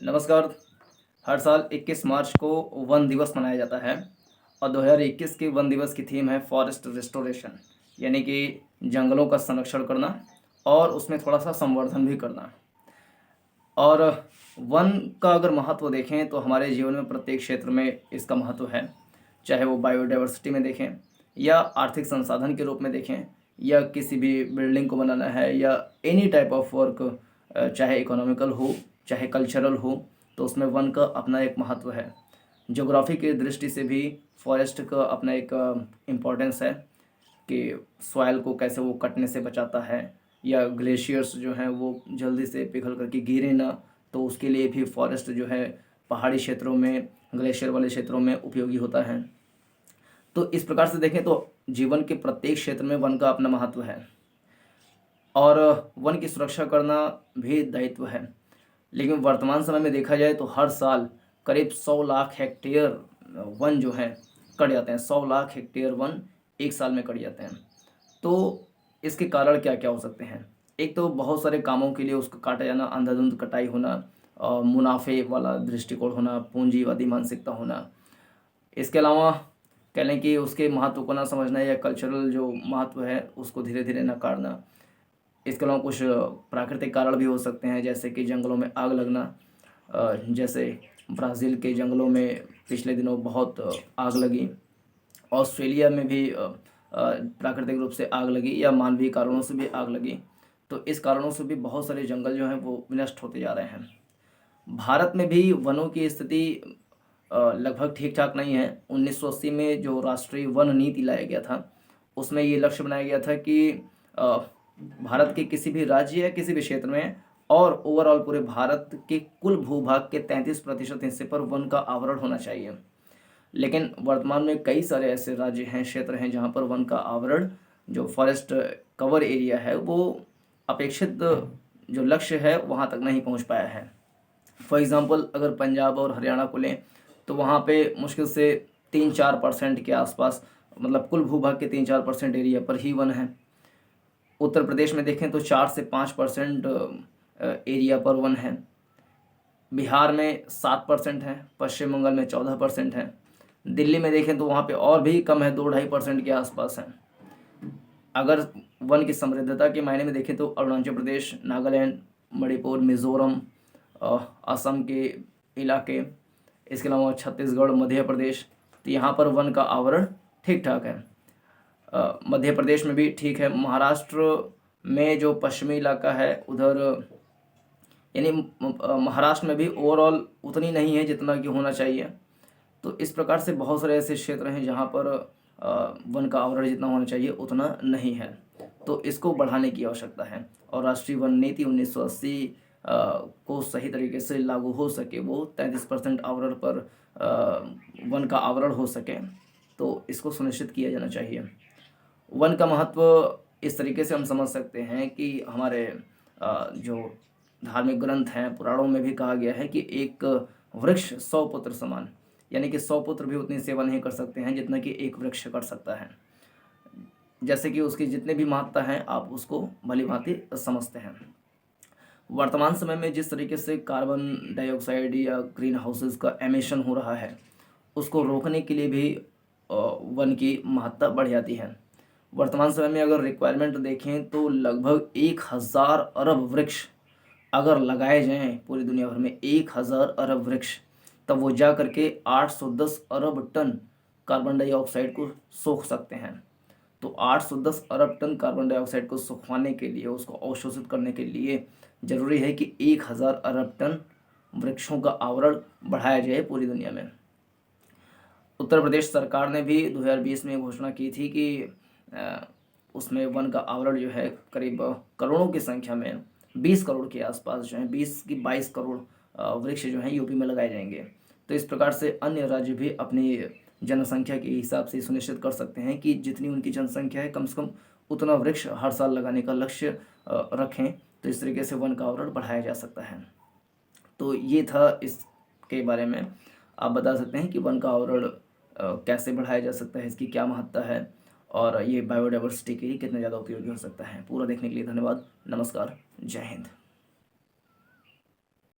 नमस्कार। हर साल 21 मार्च को वन दिवस मनाया जाता है और 2021 के वन दिवस की थीम है फॉरेस्ट रिस्टोरेशन, यानी कि जंगलों का संरक्षण करना और उसमें थोड़ा सा संवर्धन भी करना। और वन का अगर महत्व देखें तो हमारे जीवन में प्रत्येक क्षेत्र में इसका महत्व है, चाहे वो बायोडाइवर्सिटी में देखें या आर्थिक संसाधन के रूप में देखें या किसी भी बिल्डिंग को बनाना है या एनी टाइप ऑफ वर्क, चाहे इकोनॉमिकल हो चाहे कल्चरल हो, तो उसमें वन का अपना एक महत्व है। ज्योग्राफी की दृष्टि से भी फॉरेस्ट का अपना एक इम्पोर्टेंस है कि सॉइल को कैसे वो कटने से बचाता है या ग्लेशियर्स जो हैं वो जल्दी से पिघल करके गिरे ना, तो उसके लिए भी फॉरेस्ट जो है पहाड़ी क्षेत्रों में, ग्लेशियर वाले क्षेत्रों में उपयोगी होता है। तो इस प्रकार से देखें तो जीवन के प्रत्येक क्षेत्र में वन का अपना महत्व है और वन की सुरक्षा करना भी दायित्व है। लेकिन वर्तमान समय में देखा जाए तो हर साल करीब 100 लाख हेक्टेयर वन जो हैं कट जाते हैं। 100 लाख हेक्टेयर वन एक साल में कट जाते हैं। तो इसके कारण क्या क्या हो सकते हैं? एक तो बहुत सारे कामों के लिए उसको काटा जाना, अंधाधुंध कटाई होना, मुनाफे वाला दृष्टिकोण होना, पूंजीवादी मानसिकता होना। इसके अलावा कह लें कि उसके महत्व को ना समझना या कल्चरल जो महत्व है उसको धीरे धीरे नकारना। इसके अलावा कुछ प्राकृतिक कारण भी हो सकते हैं, जैसे कि जंगलों में आग लगना। जैसे ब्राज़ील के जंगलों में पिछले दिनों बहुत आग लगी। ऑस्ट्रेलिया में भी प्राकृतिक रूप से आग लगी या मानवीय कारणों से भी आग लगी। तो इस कारणों से भी बहुत सारे जंगल जो हैं वो विनष्ट होते जा रहे हैं। भारत में भी वनों की स्थिति लगभग ठीक ठाक नहीं है। 1980 में जो राष्ट्रीय वन नीति लाया गया था उसमें ये लक्ष्य बनाया गया था कि अ, भारत के किसी भी राज्य या किसी भी क्षेत्र में और ओवरऑल पूरे भारत के कुल भूभाग के 33% हिस्से पर वन का आवरण होना चाहिए। लेकिन वर्तमान में कई सारे ऐसे राज्य हैं, क्षेत्र हैं जहाँ पर वन का आवरण, जो फॉरेस्ट कवर एरिया है, वो अपेक्षित जो लक्ष्य है वहाँ तक नहीं पहुँच पाया है। फॉर एग्ज़ाम्पल अगर पंजाब और हरियाणा को लें तो वहाँ पे मुश्किल से 3-4% के आसपास, मतलब कुल भूभाग के 3-4% एरिया पर ही वन है। उत्तर प्रदेश में देखें तो 4 से 5% एरिया पर वन है। बिहार में 7% है, पश्चिम बंगाल में 14% है। दिल्ली में देखें तो वहाँ पे और भी कम है, 2-2.5% के आसपास है। अगर वन की समृद्धता के मायने में देखें तो अरुणाचल प्रदेश, नागालैंड, मणिपुर, मिज़ोरम, असम के इलाके, इसके अलावा छत्तीसगढ़, मध्य प्रदेश, तो यहाँ पर वन का आवरण ठीक ठाक है। मध्य प्रदेश में भी ठीक है। महाराष्ट्र में जो पश्चिमी इलाका है उधर, यानी महाराष्ट्र में भी ओवरऑल उतनी नहीं है जितना कि होना चाहिए। तो इस प्रकार से बहुत सारे ऐसे क्षेत्र हैं जहाँ पर वन का आवरण जितना होना चाहिए उतना नहीं है। तो इसको बढ़ाने की आवश्यकता है और राष्ट्रीय वन नीति 1980 को सही तरीके से लागू हो सके, वो 33% आवरण पर वन का आवरण हो सके, तो इसको सुनिश्चित किया जाना चाहिए। वन का महत्व इस तरीके से हम समझ सकते हैं कि हमारे जो धार्मिक ग्रंथ हैं, पुराणों में भी कहा गया है कि एक वृक्ष 100 पुत्र समान, यानी कि 100 पुत्र भी उतनी सेवा नहीं कर सकते हैं जितना कि एक वृक्ष कर सकता है। जैसे कि उसकी जितनी भी महत्ता है आप उसको भली भांति समझते हैं। वर्तमान समय में जिस तरीके से कार्बन डाइऑक्साइड या ग्रीन हाउसेस का एमिशन हो रहा है, उसको रोकने के लिए भी वन की महत्ता बढ़ जाती है। वर्तमान समय में अगर रिक्वायरमेंट देखें तो लगभग 1000 अरब वृक्ष अगर लगाए जाएं पूरी दुनिया भर में, 1000 अरब वृक्ष, तब वो जा करके 810 अरब टन कार्बन डाइऑक्साइड को सोख सकते हैं। तो 810 अरब टन कार्बन डाइऑक्साइड को सुखवाने के लिए, उसको अवशोषित करने के लिए ज़रूरी है कि 1000 अरब टन वृक्षों का आवरण बढ़ाया जाए पूरी दुनिया में। उत्तर प्रदेश सरकार ने भी 2020 में घोषणा की थी कि उसमें वन का आवरण जो है करीब करोड़ों की संख्या में, 20 करोड़ के आसपास जो है, 20 की 22 करोड़ वृक्ष जो हैं यूपी में लगाए जाएंगे। तो इस प्रकार से अन्य राज्य भी अपनी जनसंख्या के हिसाब से सुनिश्चित कर सकते हैं कि जितनी उनकी जनसंख्या है कम से कम उतना वृक्ष हर साल लगाने का लक्ष्य रखें। तो इस तरीके से वन का आवरण बढ़ाया जा सकता है। तो ये था इसके बारे में। आप बता सकते हैं कि वन का आवरण कैसे बढ़ाया जा सकता है, इसकी क्या महत्ता है और ये बायोडाइवर्सिटी के लिए कितना ज़्यादा उपयोगी हो सकता है। पूरा देखने के लिए धन्यवाद। नमस्कार। जय हिंद।